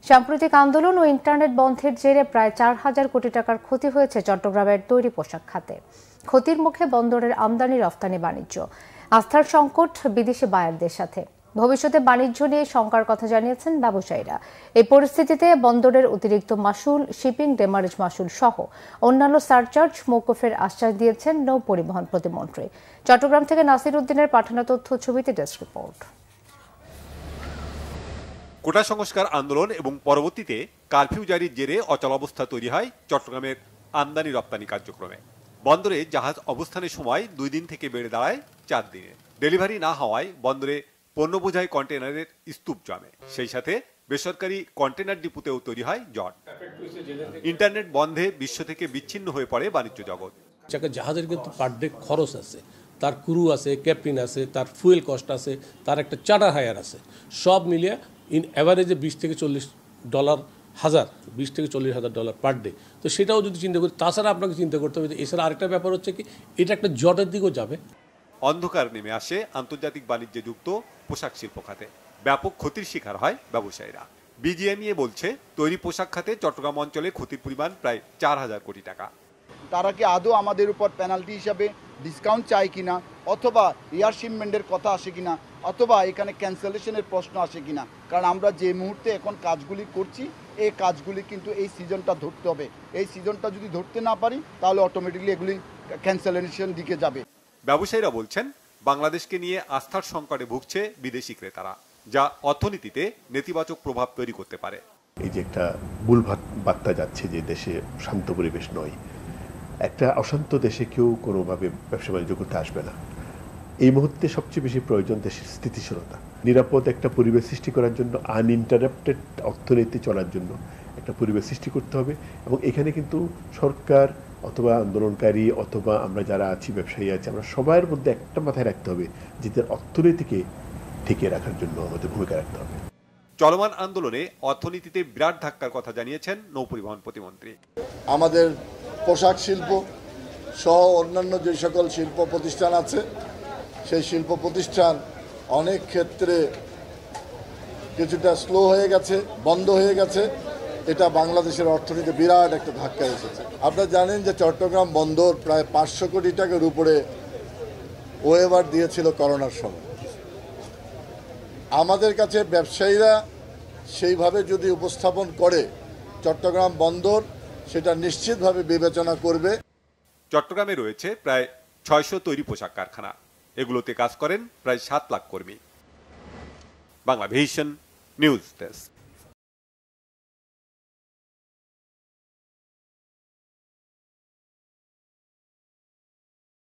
সাম্প্রতিক আন্দোলন ও ইন্টারনেট বন্ধের জেরে প্রায় ৪,০০০ কোটি টাকার ক্ষতি হয়েছে চট্টগ্রামের তৈরি পোশাক খাতে। ক্ষতির মুখে বন্দরের আমদানি রপ্তানি বাণিজ্য, আস্থার সংকট বিদেশি বায়ারদের সাথে। ভবিষ্যতে বাণিজ্য নিয়ে শঙ্কার কথা জানিয়েছেন ব্যবসায়ীরা। এই পরিস্থিতিতে বন্দরের অতিরিক্ত মাশুল, শিপিং ডেমারেজ মাশুল সহ অন্যান্য সারচার্জ মওকুফের আশ্বাস দিয়েছেন নৌ পরিবহন প্রতিমন্ত্রী। চট্টগ্রাম থেকে নাসির উদ্দিনের পাঠানো তথ্য ছবিতে ডেস্ক রিপোর্ট। কোটা সংস্কার আন্দোলন এবং পরবর্তীতে কারফিউ জারির জেরে অচলাবস্থা তৈরি হয় চট্টগ্রামের আমদানি রপ্তানি কার্যক্রমে। বন্দরে জাহাজ অবস্থানের সময় 2 দিন থেকে বেড়ে দাঁড়ায় 4 দিনে। ডেলিভারি না হওয়ায় বন্দরে পণ্য বোঝাই কন্টেনারের স্তূপ জমে। সেই সাথে বেসরকারি কন্টেনার ডিপুতেও তৈরি হয় জট। ইন্টারনেট বন্ধে বিশ্ব থেকে বিচ্ছিন্ন হয়ে পড়ে বাণিজ্য জগৎ। জাহাজের কিন্তু পার ডে খরচ আছে, তার ক্রু আছে, ক্যাপ্টেন আছে, তার ফুয়েল কস্ট আছে, তার একটা চার্টার হায়ার আছে। সব মিলিয়ে ইন অ্যাভারেজে $20 থেকে $40,000 পার ডে। তো সেটাও যদি চিন্তা করি, তাছাড়া আপনাকে চিন্তা করতে হবে। এছাড়া আরেকটা ব্যাপার হচ্ছে কি, এটা একটা জটের দিকেও যাবে। অন্ধকার নেমে আসে আন্তর্জাতিক বাণিজ্যে যুক্ত পোশাক শিল্প খাতে। ব্যাপক ক্ষতির শিকার হয় ব্যবসায়ীরা। বিজিএমইএ বলছে, তৈরি পোশাক খাতে চট্টগ্রাম অঞ্চলে ক্ষতির পরিমাণ প্রায় 4,000 কোটি টাকা। তারা কি আদৌ আমাদের উপর পেনাল্টি হিসাবে ডিসকাউন্ট চায় কিনা, অথবা এয়ার শিপমেন্টের কথা আসে কিনা, অথবা এখানে ক্যান্সেলেশনের প্রশ্ন আসে কিনা। কারণ আমরা যে মুহূর্তে এখন কাজগুলি করছি, এই কাজগুলি কিন্তু এই সিজনটা ধরতে হবে। এই সিজনটা যদি ধরতে না পারি, তাহলে অটোমেটিকলি এগুলি ক্যান্সেলেশন দিকে যাবে। ব্যবসায়ীরা বলছেন, বাংলাদেশকে নিয়ে আস্থার সংকটে ভুগছে বিদেশি ক্রেতারা, যা অর্থনীতিতে নেতিবাচক প্রভাব তৈরি করতে পারে। এই যে একটা ভুল বার্তা যাচ্ছে যে দেশে শান্ত পরিবেশ নয়, একটা অশান্ত দেশে কেউ কোনোভাবে ব্যবসা বাণিজ্য করতে আসবে না। এই মুহূর্তে সবচেয়ে বেশি প্রয়োজন দেশের স্থিতিশীলতা, নিরাপদ একটা পরিবেশ সৃষ্টি করার জন্য, আনইন্টারাপ্টেড অর্থনীতি চলার জন্য একটা পরিবেশ সৃষ্টি করতে হবে। এবং এখানে কিন্তু সরকার অথবা আন্দোলনকারী অথবা আমরা যারা আছি, ব্যবসায়ী আছি, আমরা সবার মধ্যে একটা মাথায় রাখতে হবে যে অর্থনীতিকে টিকিয়ে রাখার জন্য আমাদের ভূমিকা রাখতে হবে। চলমান আন্দোলনে অর্থনীতিতে বিরাট ধাক্কার কথা জানিয়েছেন নৌপরিবহন প্রতিমন্ত্রী। আমাদের পোশাক শিল্প সহ অন্যান্য যে সকল শিল্প প্রতিষ্ঠান আছে, সেই শিল্প প্রতিষ্ঠান অনেক ক্ষেত্রে কিছুটা স্লো হয়ে গেছে, বন্ধ হয়ে গেছে। এটা বাংলাদেশের অর্থনীতিতে বিরাট একটা ধাক্কা এসেছে। আপনারা জানেন যে চট্টগ্রাম বন্দর প্রায় 500 কোটি টাকার উপরে ওয়েভার দিয়েছিল করোনার সময়। আমাদের কাছে ব্যবসায়ীরা সেইভাবে যদি উপস্থাপন করে চট্টগ্রাম বন্দর, সেটা নিশ্চিতভাবে বিবেচনা করবে। চট্টগ্রামে রয়েছে প্রায় 600 তৈরি পোশাক কারখানা। এগুলোতে কাজ করেন প্রায় 7 লাখ কর্মী। Banglavision news desk.